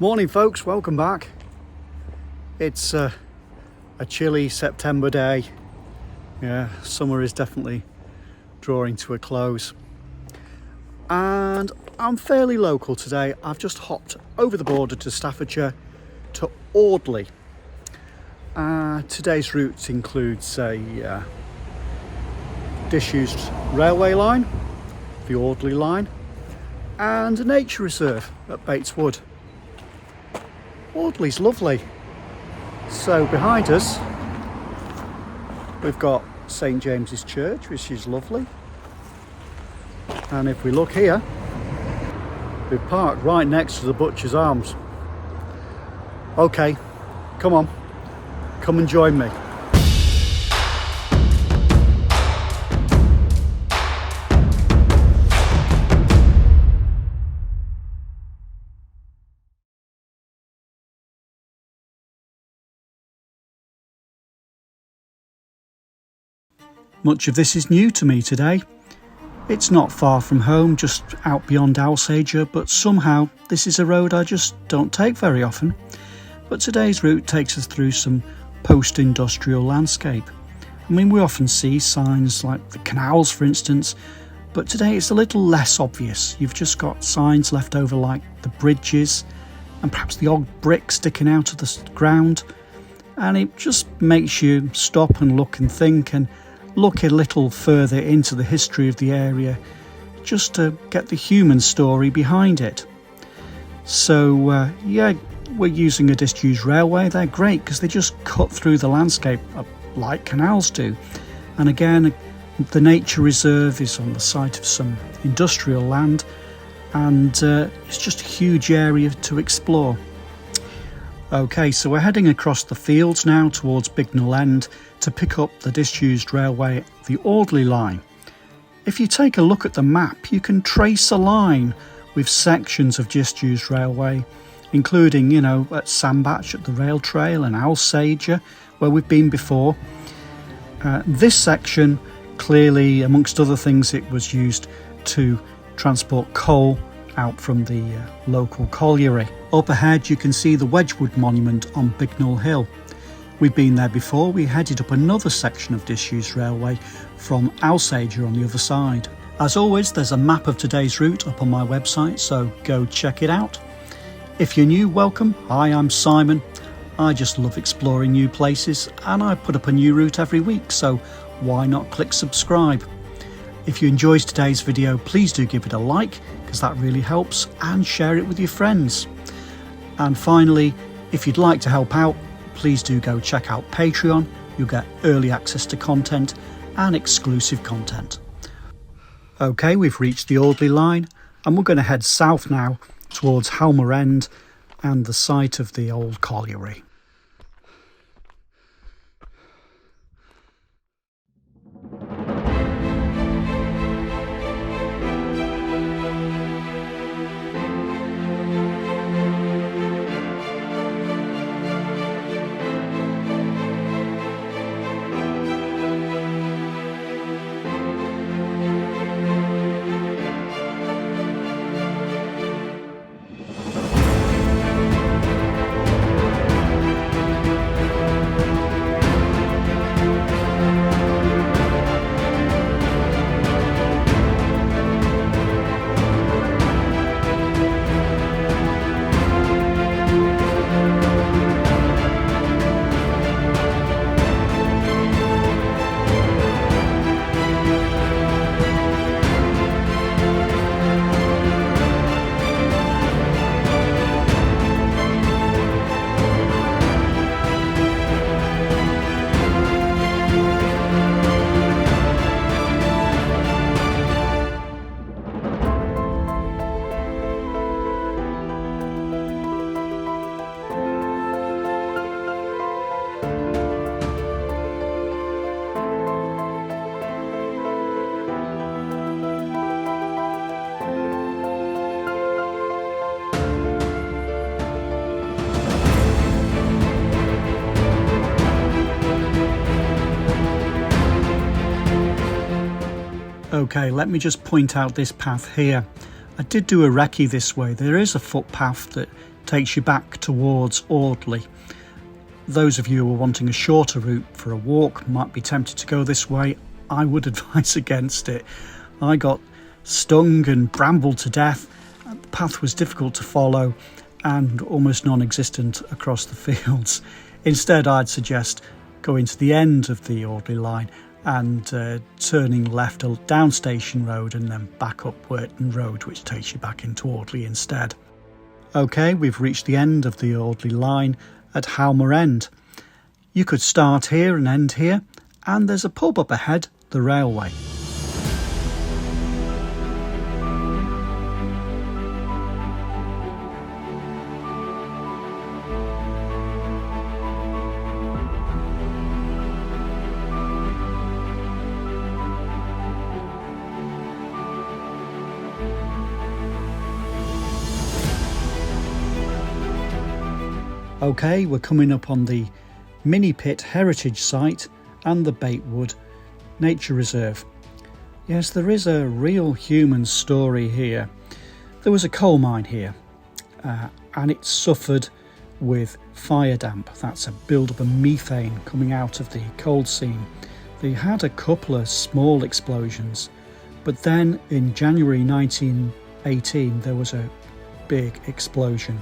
Morning folks, welcome back. It's a chilly September day. Yeah, summer is definitely drawing to a close. And I'm fairly local today. I've just hopped over the border to Staffordshire to Audley. Today's route includes a disused railway line, the Audley Line, and a nature reserve at Bateswood. Audley's lovely. So behind us we've got St James's Church, which is lovely, and if we look here, we've parked right next to the Butcher's Arms. Okay, come on, come and join me. Much of this is new to me today. It's not far from home, just out beyond Alsager, but somehow this is a road I just don't take very often. But today's route takes us through some post-industrial landscape. I mean, we often see signs like the canals, for instance, but today it's a little less obvious. You've just got signs left over like the bridges and perhaps the odd brick sticking out of the ground, and it just makes you stop and look and think and look a little further into the history of the area just to get the human story behind it. So yeah, we're using a disused railway. They're great because they just cut through the landscape like canals do. And again, the nature reserve is on the site of some industrial land, and it's just a huge area to explore. Okay, so we're heading across the fields now towards Bignall End to pick up the disused railway, the Audley Line. If you take a look at the map, you can trace a line with sections of disused railway, including, you know, at Sandbatch at the rail trail and Alsager, where we've been before. This section, clearly, amongst other things, it was used to transport coal out from the local colliery. Up ahead you can see the Wedgwood monument on Bignall Hill. We've been there before. We headed up another section of disused railway from Alsager on the other side. As always, there's a map of today's route up on my website, so go check it out. If you're new, welcome. Hi, I'm Simon. I just love exploring new places, and I put up a new route every week, so why not click subscribe? If you enjoyed today's video, please do give it a like, because that really helps, and share it with your friends. And finally, if you'd like to help out, please do go check out Patreon. You'll get early access to content and exclusive content. Okay, we've reached the Audley Line, and we're going to head south now towards Halmer End and the site of the old colliery. Okay, let me just point out this path here. I did do a recce this way. There is a footpath that takes you back towards Audley. Those of you who are wanting a shorter route for a walk might be tempted to go this way. I would advise against it. I got stung and brambled to death. The path was difficult to follow and almost non-existent across the fields. Instead, I'd suggest going to the end of the Audley Line and turning left down Station Road and then back up Worton Road, which takes you back into Audley instead. OK, we've reached the end of the Audley Line at Halmer End. You could start here and end here, and there's a pub up ahead, the railway. OK, we're coming up on the Minnie Pit Heritage Site and the Bateswood Nature Reserve. Yes, there is a real human story here. There was a coal mine here and it suffered with fire damp. That's a build-up of methane coming out of the coal seam. They had a couple of small explosions, but then in January 1918 there was a big explosion.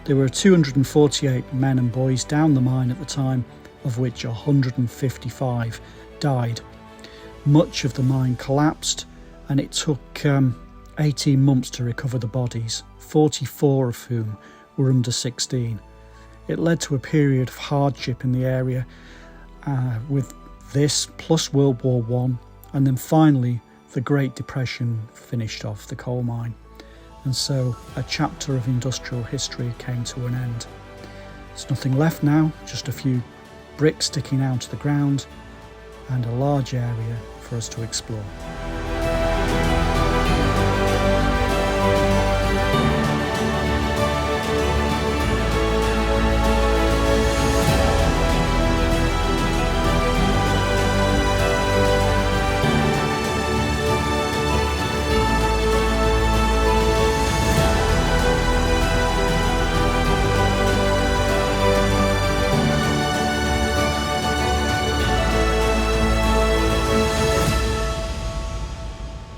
There were 248 men and boys down the mine at the time, of which 155 died. Much of the mine collapsed and it took 18 months to recover the bodies, 44 of whom were under 16. It led to a period of hardship in the area with this plus World War I, and then finally the Great Depression finished off the coal mine. And so a chapter of industrial history came to an end. There's nothing left now, just a few bricks sticking out of the ground and a large area for us to explore.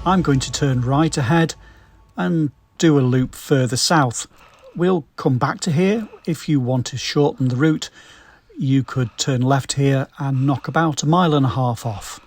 I'm going to turn right ahead and do a loop further south. We'll come back to here. If you want to shorten the route, you could turn left here and knock about 1.5 miles off.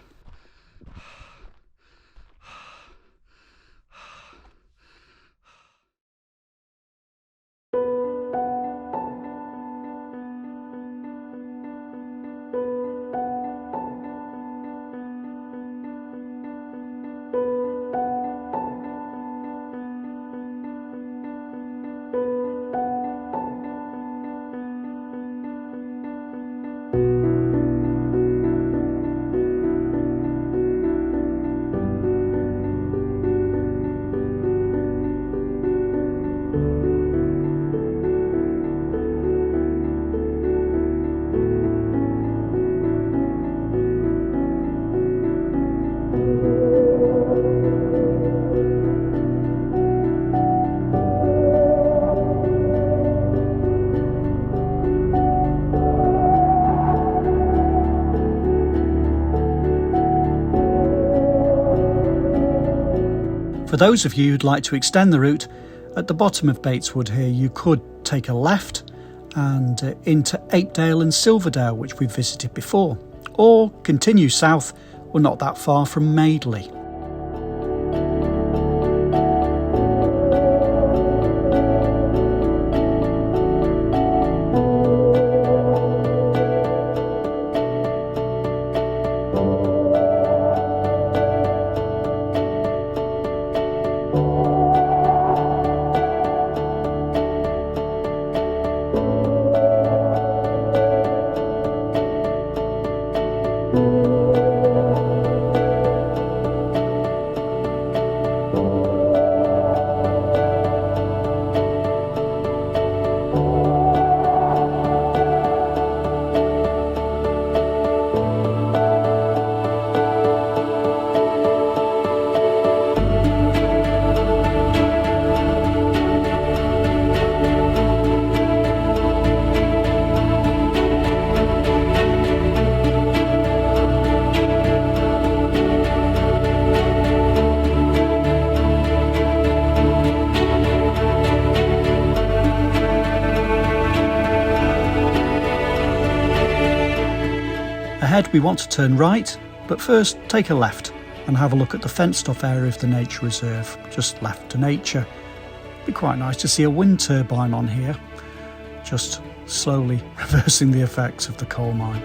For those of you who'd like to extend the route, at the bottom of Bateswood here you could take a left and into Apedale and Silverdale, which we've visited before, or continue south. We're not that far from Madeley. ahead we want to turn right, but first take a left and have a look at the fenced off area of the nature reserve, just left to nature. It'd be quite nice to see a wind turbine on here, just slowly reversing the effects of the coal mine.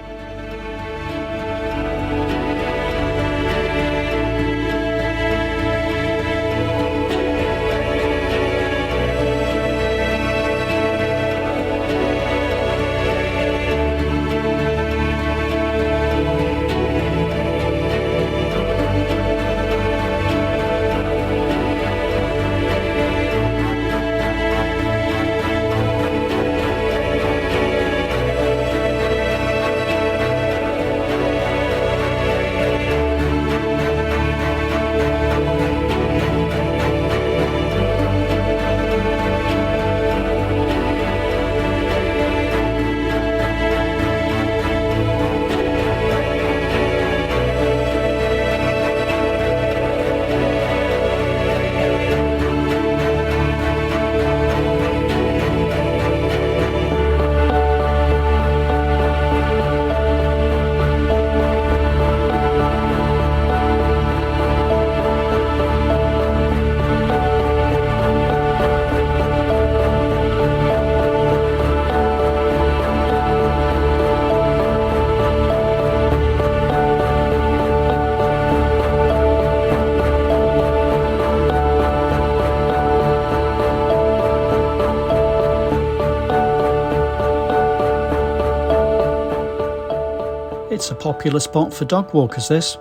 It's a popular spot for dog walkers, this.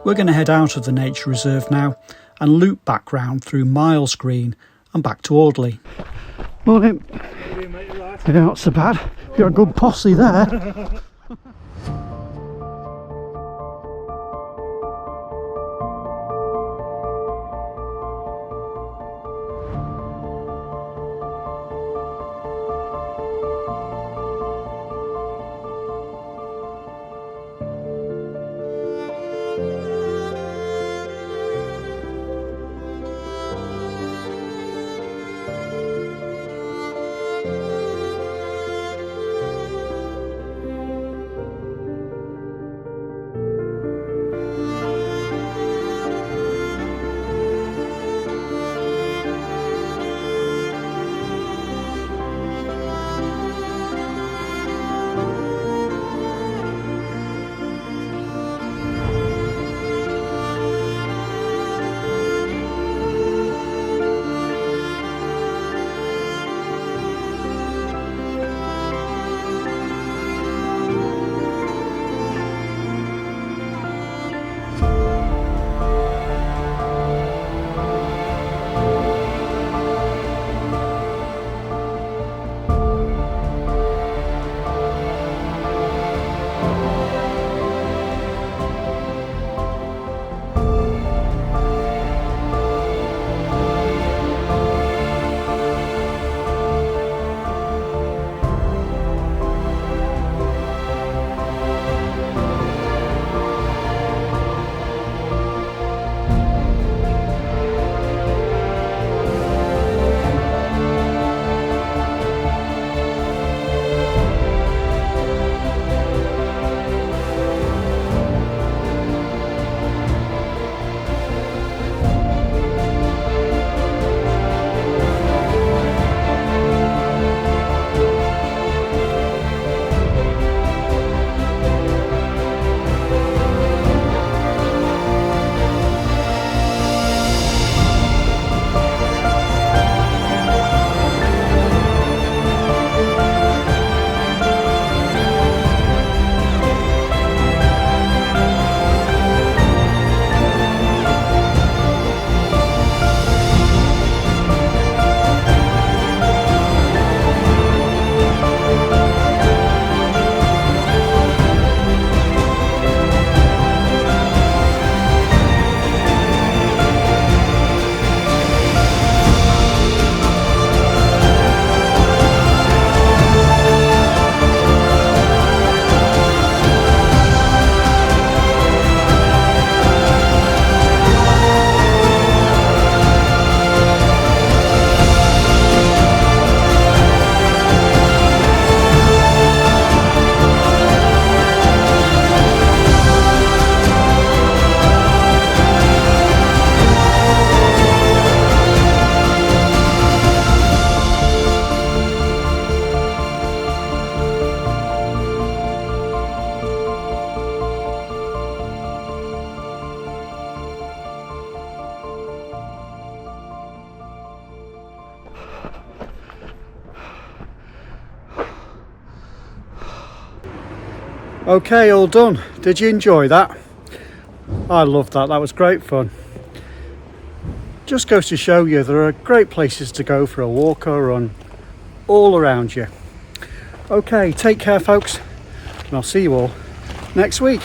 We're going to head out of the nature reserve now and loop back round through Miles Green and back to Audley. Morning. How are you, mate? You right? Yeah, not so bad. You're a good posse there. Okay, all done. Did you enjoy that? I loved that. That was great fun. Just goes to show you there are great places to go for a walk or run all around you. Okay, take care folks, and I'll see you all next week.